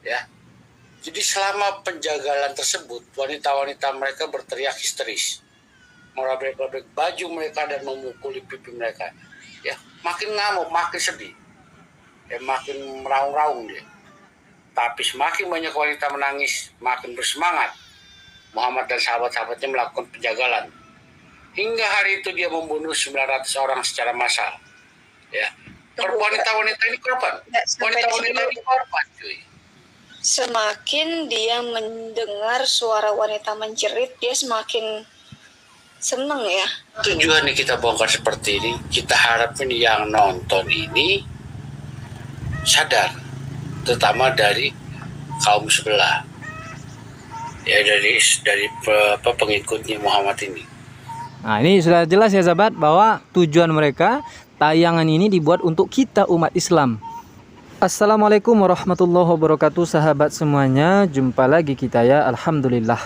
ya. Jadi selama penjagalan tersebut, wanita-wanita mereka berteriak histeris, merobek-robek baju mereka dan memukuli pipi mereka. Ya, makin ngamuk, makin sedih, ya, makin meraung-raung dia. Tapi semakin banyak wanita menangis, makin bersemangat. Muhammad dan sahabat-sahabatnya melakukan penjagalan. Hingga hari itu dia membunuh 900 orang secara massal. Ya, wanita-wanita ini korban. Wanita-wanita ini korban, cuy. Semakin dia mendengar suara wanita menjerit, dia semakin seneng ya. Tujuannya kita bongkar seperti ini, kita harapin yang nonton ini sadar, terutama dari kaum sebelah, ya, dari pengikutnya Muhammad ini. Nah, ini sudah jelas ya sahabat, bahwa tujuan mereka, tayangan ini dibuat untuk kita umat Islam. Assalamualaikum warahmatullahi wabarakatuh sahabat semuanya. Jumpa lagi kita ya. Alhamdulillah.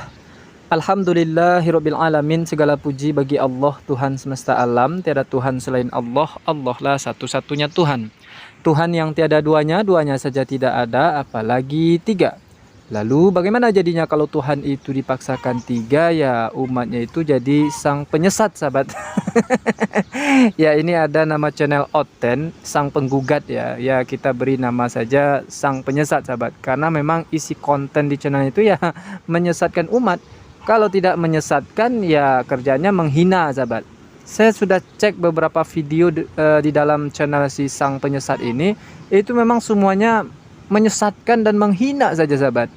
Alhamdulillahirabbil alamin. Segala puji bagi Allah, Tuhan semesta alam. Tiada Tuhan selain Allah. Allah lah satu-satunya Tuhan. Tuhan yang tiada duanya, duanya saja tidak ada, apalagi tiga. Lalu bagaimana jadinya kalau Tuhan itu dipaksakan tiga? Ya umatnya itu jadi sang penyesat sahabat. Ya ini ada nama channel Oten, sang penggugat ya. Ya kita beri nama saja sang penyesat sahabat. Karena memang isi konten di channel itu ya menyesatkan umat. Kalau tidak menyesatkan ya kerjanya menghina sahabat. Saya sudah cek beberapa video di dalam channel si sang penyesat ini. Itu memang semuanya menyesatkan dan menghina saja sahabat.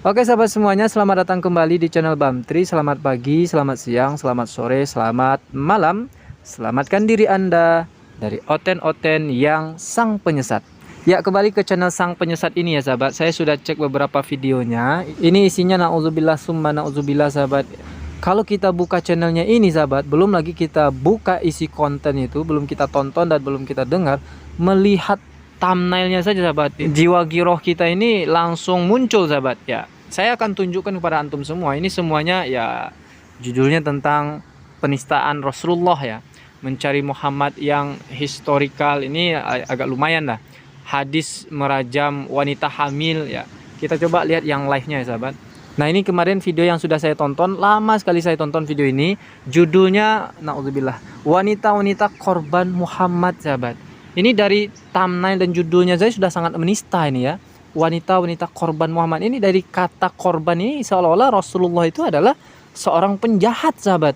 Oke sahabat semuanya, selamat datang kembali di channel Bamtri. Selamat pagi, selamat siang, selamat sore, selamat malam. Selamatkan diri Anda dari oten-oten yang sang penyesat. Ya, kembali ke channel sang penyesat ini ya sahabat. Saya sudah cek beberapa videonya. Ini isinya na'udzubillah summa na'udzubillah sahabat. Kalau kita buka channelnya ini sahabat, belum lagi kita buka isi konten itu, belum kita tonton dan belum kita dengar, melihat thumbnailnya saja sahabat, jiwa giroh kita ini langsung muncul sahabat ya. Saya akan tunjukkan kepada antum semua. Ini semuanya ya judulnya tentang penistaan Rasulullah ya, mencari Muhammad yang historikal. Ini agak lumayan lah. Hadis merajam wanita hamil ya. Kita coba lihat yang live-nya ya sahabat. Nah ini kemarin video yang sudah saya tonton, lama sekali saya tonton video ini. Judulnya na'udzubillah, wanita-wanita korban Muhammad sahabat. Ini dari thumbnail dan judulnya saya sudah sangat menista ini ya. Wanita-wanita korban Muhammad, ini dari kata korban ini seolah-olah Rasulullah itu adalah seorang penjahat sahabat.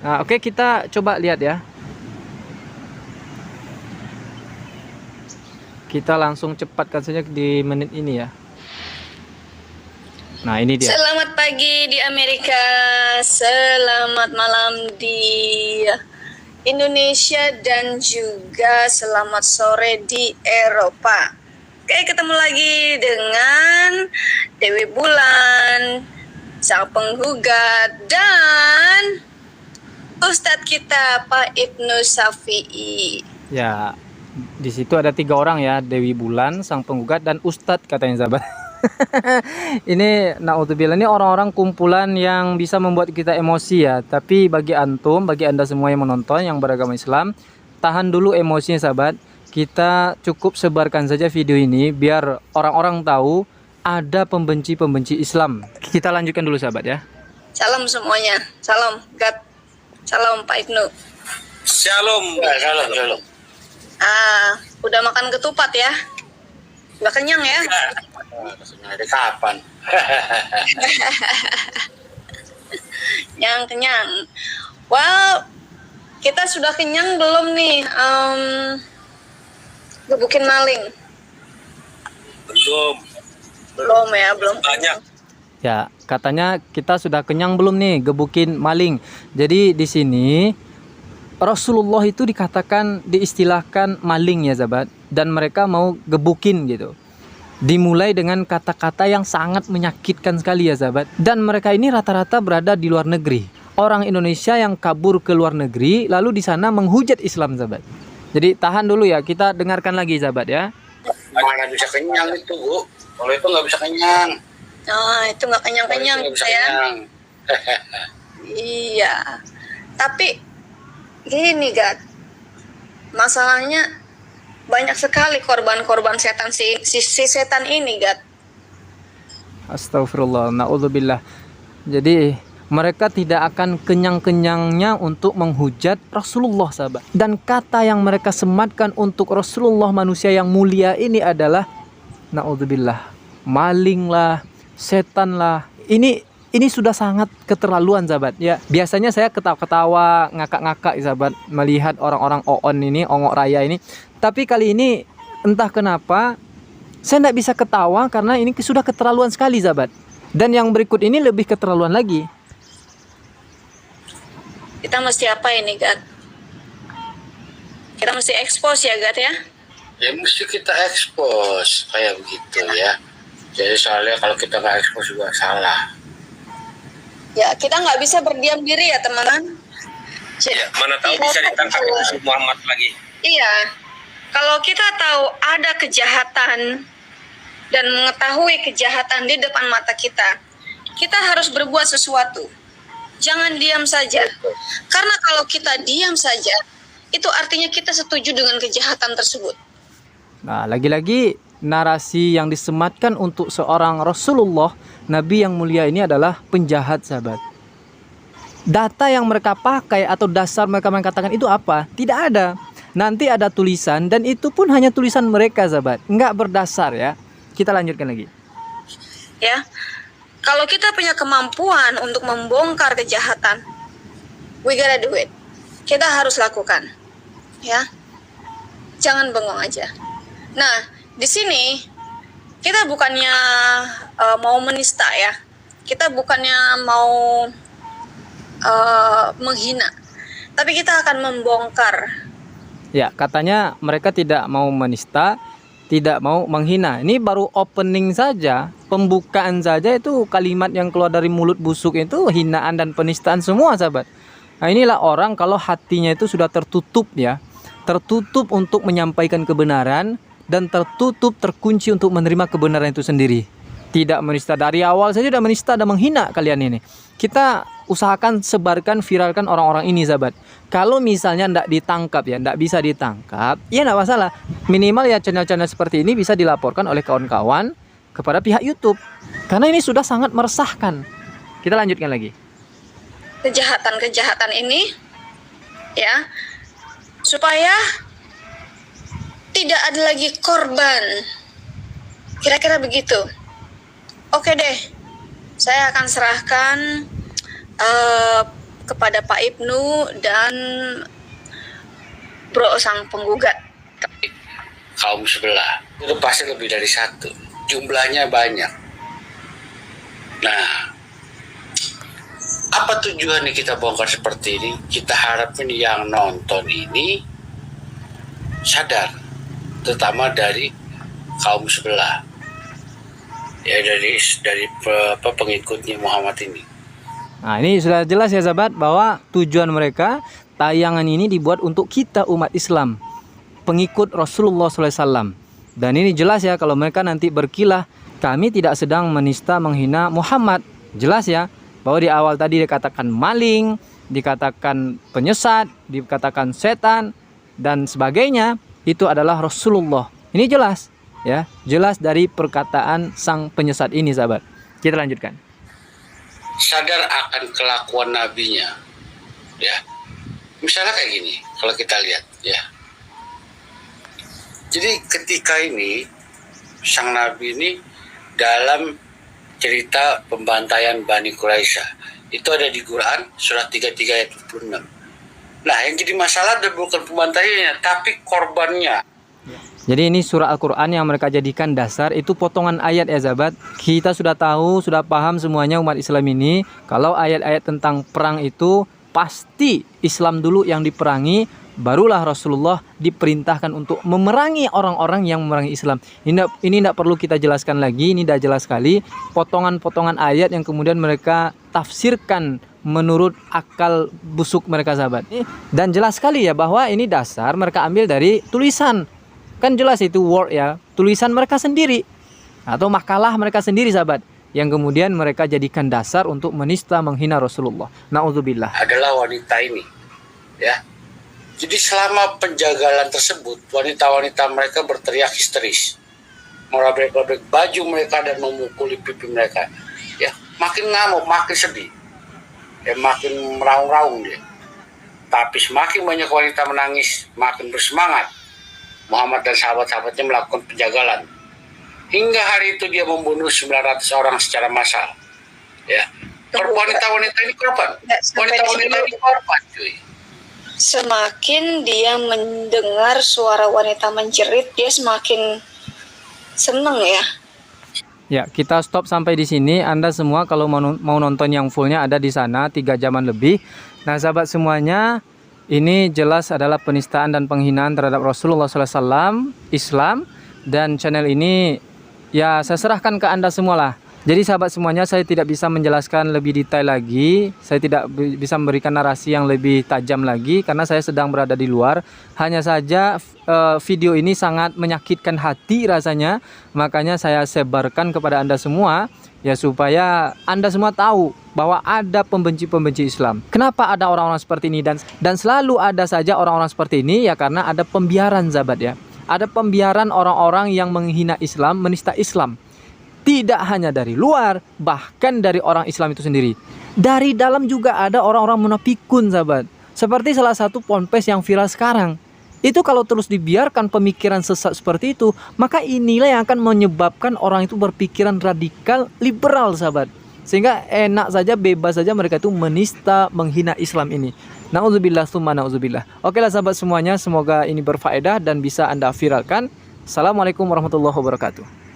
Nah, oke, kita coba lihat ya. Kita langsung cepatkan saja di menit ini ya. Nah ini dia. Selamat pagi di Amerika, selamat malam di Indonesia, dan juga selamat sore di Eropa. Oke, ketemu lagi dengan Dewi Bulan, sang penggugat, dan Ustadz kita Pak Ibnu Syafi'i. Ya, di situ ada 3 orang ya, Dewi Bulan, sang penggugat, dan Ustadz katanya sahabat. Ini naudzubillah, ini orang-orang kumpulan yang bisa membuat kita emosi ya. Tapi bagi antum, bagi anda semua yang menonton yang beragama Islam, tahan dulu emosinya sahabat. Kita cukup sebarkan saja video ini biar orang-orang tahu ada pembenci-pembenci Islam. Kita lanjutkan dulu sahabat ya. Salam semuanya, salam God, salam Pak Ibnu. Shalom, shalom, shalom. Udah makan ketupat ya? Udah kenyang ya? Dari kapan? Kenyang. Well, kita sudah kenyang belum nih? Gebukin maling? Belum ya, belum. Banyak. Ya, katanya kita sudah kenyang belum nih gebukin maling. Jadi di sini Rasulullah itu dikatakan, diistilahkan maling ya sahabat, dan mereka mau gebukin gitu. Dimulai dengan kata-kata yang sangat menyakitkan sekali ya sahabat. Dan mereka ini rata-rata berada di luar negeri. Orang Indonesia yang kabur ke luar negeri lalu di sana menghujat Islam sahabat. Jadi tahan dulu ya, kita dengarkan lagi sahabat ya. Mana bisa kenyang itu, Bu? Kalau itu nggak bisa kenyang. Itu nggak kenyang-kenyang ya. Iya. Tapi gini God, masalahnya banyak sekali korban-korban setan si setan ini, Gat. Astagfirullah, naudzubillah. Jadi mereka tidak akan kenyang-kenyangnya untuk menghujat Rasulullah, sahabat. Dan kata yang mereka sematkan untuk Rasulullah manusia yang mulia ini adalah naudzubillah, maling lah, setan lah. Ini sudah sangat keterlaluan, sahabat. Ya, biasanya saya ketawa-ketawa, ngakak-ngakak, sahabat, melihat orang-orang OON ini, ongok raya ini. Tapi kali ini entah kenapa saya tidak bisa ketawa karena ini sudah keterlaluan sekali, sahabat. Dan yang berikut ini lebih keterlaluan lagi. Kita mesti apa ini, Gat? Kita mesti expose ya, Gat ya? Ya mesti kita expose kayak begitu ya. Jadi soalnya kalau kita nggak expose juga salah. Ya, kita nggak bisa berdiam diri ya, teman-teman. Ya, mana tahu bisa ditangkap Rasul Muhammad lagi. Iya. Kalau kita tahu ada kejahatan dan mengetahui kejahatan di depan mata kita, kita harus berbuat sesuatu. Jangan diam saja. Karena kalau kita diam saja, itu artinya kita setuju dengan kejahatan tersebut. Nah, lagi-lagi narasi yang disematkan untuk seorang Rasulullah, Nabi yang mulia ini adalah penjahat, sahabat. Data yang mereka pakai atau dasar mereka mengatakan itu apa? Tidak ada. Nanti ada tulisan dan itu pun hanya tulisan mereka, sahabat. Enggak berdasar ya. Kita lanjutkan lagi. Ya. Kalau kita punya kemampuan untuk membongkar kejahatan, we gotta do it. Kita harus lakukan. Ya. Jangan bengong aja. Nah, di sini kita bukannya mau menista ya. Kita bukannya mau menghina. Tapi kita akan membongkar. Ya, katanya mereka tidak mau menista, tidak mau menghina. Ini baru opening saja, pembukaan saja itu kalimat yang keluar dari mulut busuk itu hinaan dan penistaan semua, sahabat. Nah, inilah orang kalau hatinya itu sudah tertutup ya. Tertutup untuk menyampaikan kebenaran dan tertutup, terkunci untuk menerima kebenaran itu sendiri. Tidak menista dari awal saja, sudah menista dan menghina kalian ini. Kita usahakan sebarkan, viralkan orang-orang ini, sahabat. Kalau misalnya tidak ditangkap ya, tidak bisa ditangkap, ya tidak masalah. Minimal ya channel-channel seperti ini bisa dilaporkan oleh kawan-kawan kepada pihak YouTube. Karena ini sudah sangat meresahkan. Kita lanjutkan lagi. Kejahatan-kejahatan ini ya, supaya tidak ada lagi korban. Kira-kira begitu. Oke deh, saya akan serahkan kepada Pak Ibnu dan Bro sang penggugat. Kaum sebelah itu pasti lebih dari satu, jumlahnya banyak. Nah, apa tujuannya kita bongkar seperti ini? Kita harapin yang nonton ini sadar, terutama dari kaum sebelah, ya dari pengikutnya Muhammad ini. Nah, ini sudah jelas ya, sahabat, bahwa tujuan mereka tayangan ini dibuat untuk kita umat Islam, pengikut Rasulullah SAW. Dan ini jelas ya, kalau mereka nanti berkilah, kami tidak sedang menista, menghina Muhammad. Jelas ya, bahwa di awal tadi dikatakan maling, dikatakan penyesat, dikatakan setan, dan sebagainya, itu adalah Rasulullah. Ini jelas ya, jelas dari perkataan sang penyesat ini, sahabat. Kita lanjutkan. Sadar akan kelakuan nabinya, ya. Misalnya kayak gini, kalau kita lihat, ya. Jadi ketika ini sang nabi ini dalam cerita pembantaian Bani Quraisyah itu ada di Quran surat 33 ayat 26. Nah, yang jadi masalah bukan pembantaiannya, tapi korbannya. Jadi ini surah Al-Quran yang mereka jadikan dasar, itu potongan ayat ya, sahabat. Kita sudah tahu, sudah paham semuanya umat Islam ini, kalau ayat-ayat tentang perang itu pasti Islam dulu yang diperangi, barulah Rasulullah diperintahkan untuk memerangi orang-orang yang memerangi Islam. Ini tidak perlu kita jelaskan lagi, ini sudah jelas sekali. Potongan-potongan ayat yang kemudian mereka tafsirkan menurut akal busuk mereka, sahabat. Dan jelas sekali ya bahwa ini dasar mereka ambil dari tulisan. Kan jelas itu word ya, tulisan mereka sendiri atau makalah mereka sendiri, sahabat, yang kemudian mereka jadikan dasar untuk menista, menghina Rasulullah. Na'udzubillah. Adalah wanita ini, ya. Jadi selama penjagalan tersebut, wanita-wanita mereka berteriak histeris, merobek-robek baju mereka dan memukuli pipi mereka. Ya, makin ngamuk, makin sedih, ya makin meraung-raung dia. Tapi semakin banyak wanita menangis, makin bersemangat. Muhammad dan sahabat-sahabatnya melakukan penjagalan. Hingga hari itu dia membunuh 900 orang secara massal. Ya, wanita-wanita ini korban. Wanita-wanita ini korban, cuy. Semakin dia mendengar suara wanita menjerit, dia semakin seneng ya. Ya, kita stop sampai di sini. Anda semua kalau mau nonton yang fullnya ada di sana 3 jaman lebih. Nah, sahabat semuanya, ini jelas adalah penistaan dan penghinaan terhadap Rasulullah SAW, Islam, dan channel ini ya saya serahkan ke Anda semua lah. Jadi sahabat semuanya, saya tidak bisa menjelaskan lebih detail lagi. Saya tidak bisa memberikan narasi yang lebih tajam lagi karena saya sedang berada di luar. Hanya saja video ini sangat menyakitkan hati rasanya. Makanya saya sebarkan kepada Anda semua ya supaya Anda semua tahu bahwa ada pembenci-pembenci Islam. Kenapa ada orang-orang seperti ini dan selalu ada saja orang-orang seperti ini ya karena ada pembiaran sahabat ya. Ada pembiaran orang-orang yang menghina Islam, menista Islam. Tidak hanya dari luar, bahkan dari orang Islam itu sendiri. Dari dalam juga ada orang-orang munafikun, sahabat. Seperti salah satu ponpes yang viral sekarang. Itu kalau terus dibiarkan pemikiran sesat seperti itu, maka inilah yang akan menyebabkan orang itu berpikiran radikal, liberal, sahabat. Sehingga enak saja, bebas saja mereka itu menista, menghina Islam ini. Na'udzubillah, tsumma na'udzubillah. Oke lah sahabat semuanya, semoga ini berfaedah dan bisa Anda viralkan. Assalamualaikum warahmatullahi wabarakatuh.